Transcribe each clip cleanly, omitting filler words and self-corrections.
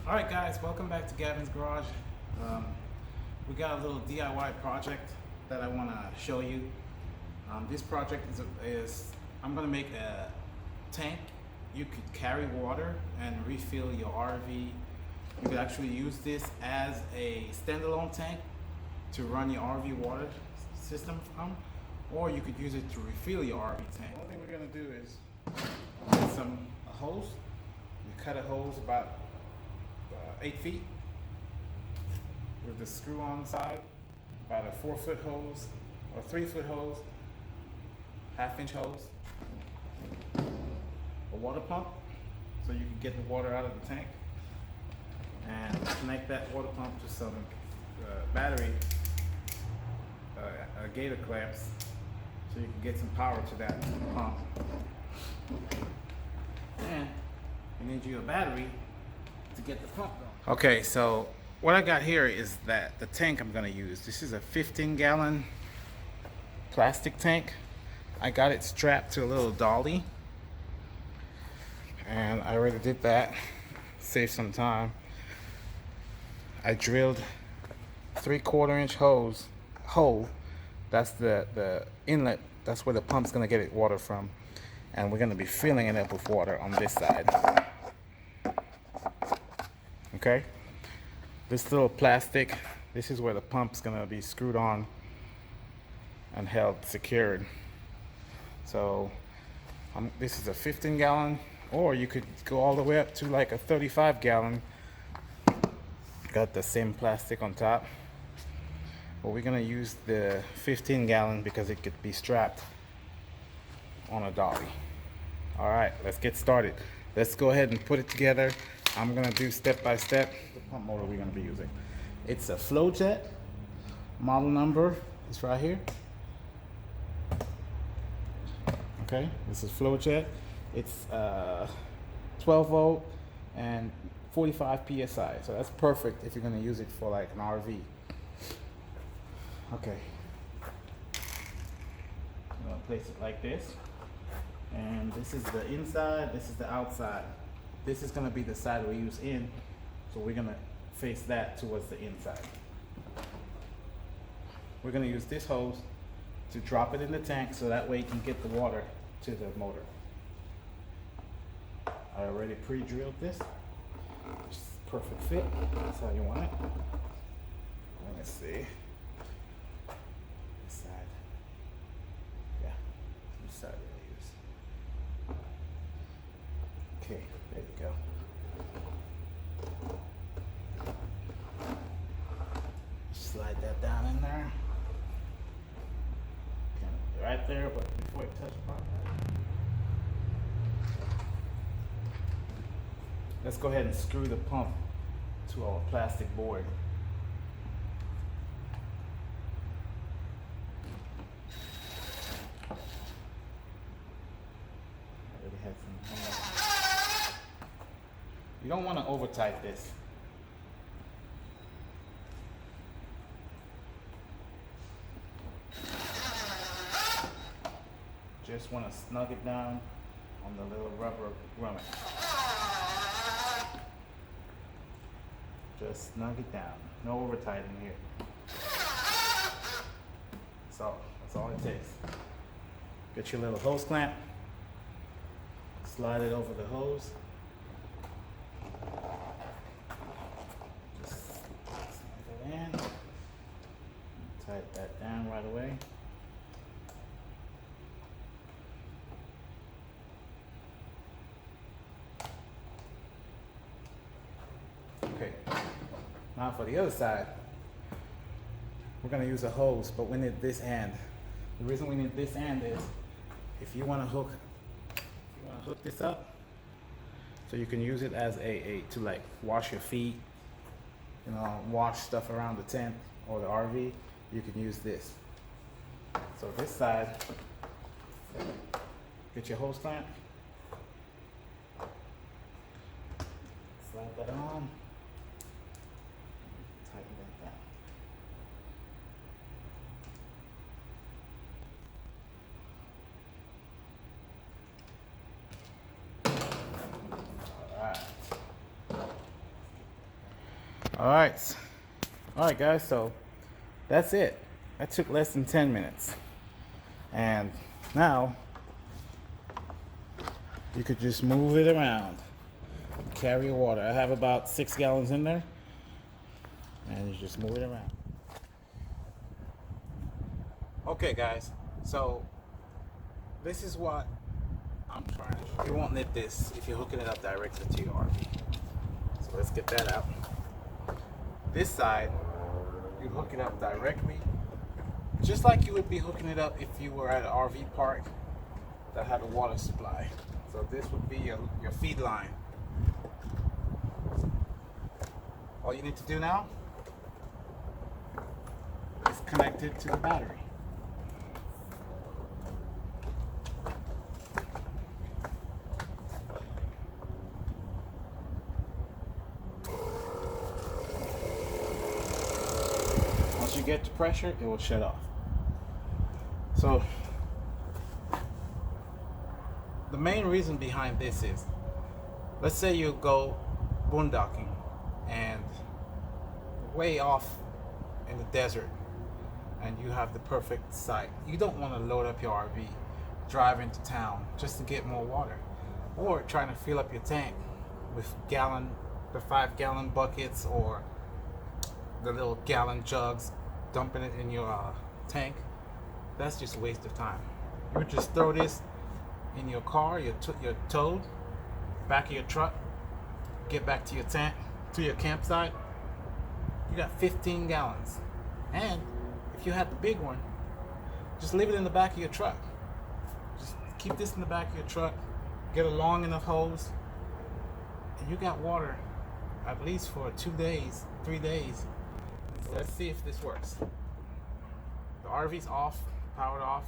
Alright guys, welcome back to Gavin's Garage. We got a little DIY project that I want to show you. This project is I'm going to make a tank you could carry water and refill your RV. You could actually use this as a standalone tank to run your RV water system from, or you could use it to refill your RV tank. One thing we're going to do is get a hose. You cut a hose about 8 feet with the screw on the side, about a 4-foot hose or 3-foot hose, 1/2-inch hose, a water pump so you can get the water out of the tank, and connect that water pump to some battery gator clamps so you can get some power to that pump. And you need you a battery to get the pump going. Okay, so what I got here is that the tank I'm gonna use. This is a 15-gallon plastic tank. I got it strapped to a little dolly, and I already did that, save some time. I drilled 3/4-inch hole. That's the inlet. That's where the pump's gonna get it water from, and we're gonna be filling it up with water on this side. Okay, this little plastic, this is where the pump's gonna be screwed on and held secured. So this is a 15-gallon, or you could go all the way up to like a 35-gallon. Got the same plastic on top, but we're gonna use the 15-gallon because it could be strapped on a dolly. All right, let's get started. Let's go ahead and put it together. I'm gonna do step by step the pump motor we're gonna be using. It's a FlowJet. Model number is right here. Okay, this is FlowJet. It's 12 volt and 45 psi. So that's perfect if you're gonna use it for like an RV. Okay, I'm gonna place it like this, and this is the inside. This is the outside. This is gonna be the side we use in, so we're gonna face that towards the inside. We're gonna use this hose to drop it in the tank so that way you can get the water to the motor. I already pre-drilled this. It's perfect fit. That's how you want it. Let's see. This side. Yeah, this side we'll use. Okay, there you go. Slide that down in there. Kind of right there, but before it touches the bottom. Let's go ahead and screw the pump to our plastic board. You don't want to over tight this. Just want to snug it down on the little rubber grommet. Just snug it down. No over tightening here. That's all it takes. Get your little hose clamp. Slide it over the hose. Just snug it in. Tighten that down right away. Okay, now for the other side, we're gonna use a hose, but we need this end. The reason we need this end is if you wanna hook this up, so you can use it as to like wash your feet, you know, wash stuff around the tent or the RV, you can use this. So this side, get your hose clamp, slide that on. Tighten that down. All right. All right guys, so that's it. That took less than 10 minutes. And now you could just move it around, carry your water. I have about 6 gallons in there, and you just move it around. Okay guys, so this is what I'm trying to show. You won't need this if you're hooking it up directly to your RV. So let's get that out. This side, you hook it up directly, just like you would be hooking it up if you were at an RV park that had a water supply. So this would be your feed line. All you need to do now is connect it to the battery. Once you get to pressure, it will shut off. So the main reason behind this is, let's say you go boondocking and way off in the desert and you have the perfect site. You don't want to load up your RV, drive into town just to get more water, or trying to fill up your tank with the 5-gallon buckets or the little gallon jugs, dumping it in your tank. That's just a waste of time. You would just throw this in your car, your tow, back of your truck, get back to your tent, to your campsite. You got 15 gallons. And if you had the big one, just leave it in the back of your truck. Just keep this in the back of your truck, get a long enough hose, and you got water at least for 2 days, 3 days. So let's see if this works. The RV's off, powered off.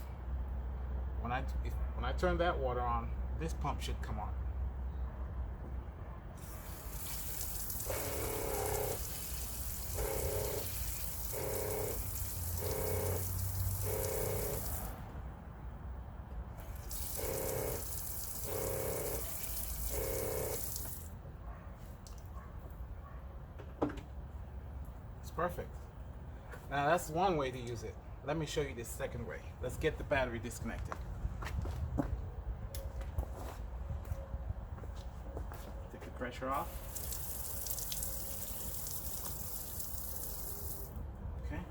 When I turn that water on, this pump should come on. It's perfect. Now that's one way to use it. Let me show you this second way. Let's get the battery disconnected. Take the pressure off. Okay.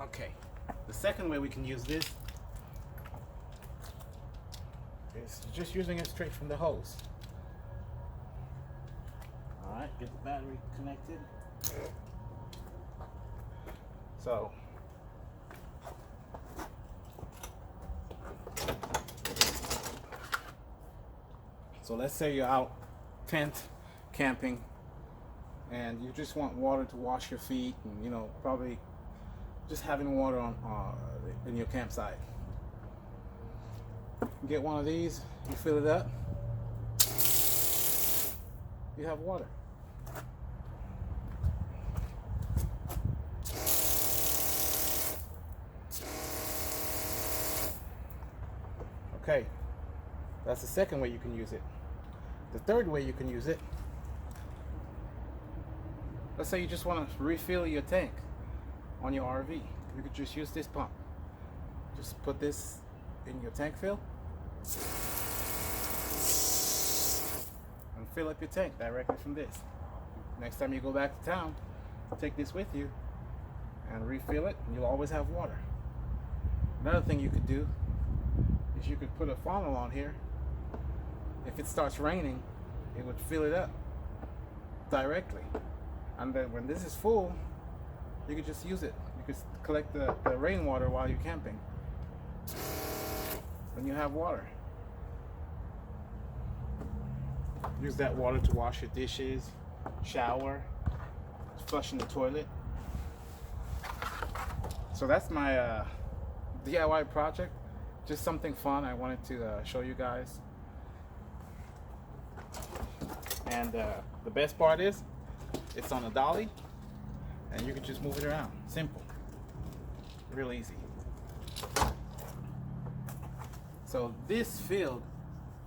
Okay. The second way we can use this is just using it straight from the hose. Alright, get the battery connected. So let's say you're out tent camping and you just want water to wash your feet, and probably just having water on in your campsite. Get one of these, you fill it up, you have water. Okay, that's the second way you can use it. The third way you can use it, let's say you just want to refill your tank on your RV. You could just use this pump. Just put this in your tank fill and fill up your tank directly from this. Next time you go back to town, take this with you and refill it, and you'll always have water. Another thing you could do is you could put a funnel on here. If it starts raining, it would fill it up directly, and then when this is full, you could just use it. You could collect the rainwater while you're camping. Then you have water. Use that water to wash your dishes, shower, flushing the toilet. So that's my DIY project. Just something fun I wanted to show you guys. And the best part is, it's on a dolly, and you can just move it around. Simple, real easy. So this field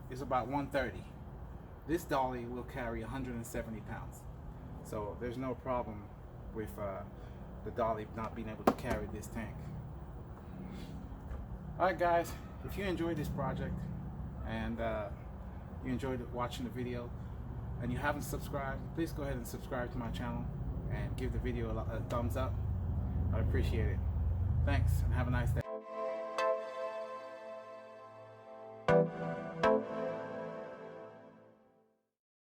is about 130. This dolly will carry 170 pounds. So there's no problem with the dolly not being able to carry this tank. Alright guys, if you enjoyed this project and you enjoyed watching the video and you haven't subscribed, please go ahead and subscribe to my channel and give the video a thumbs up. I appreciate it. Thanks and have a nice day.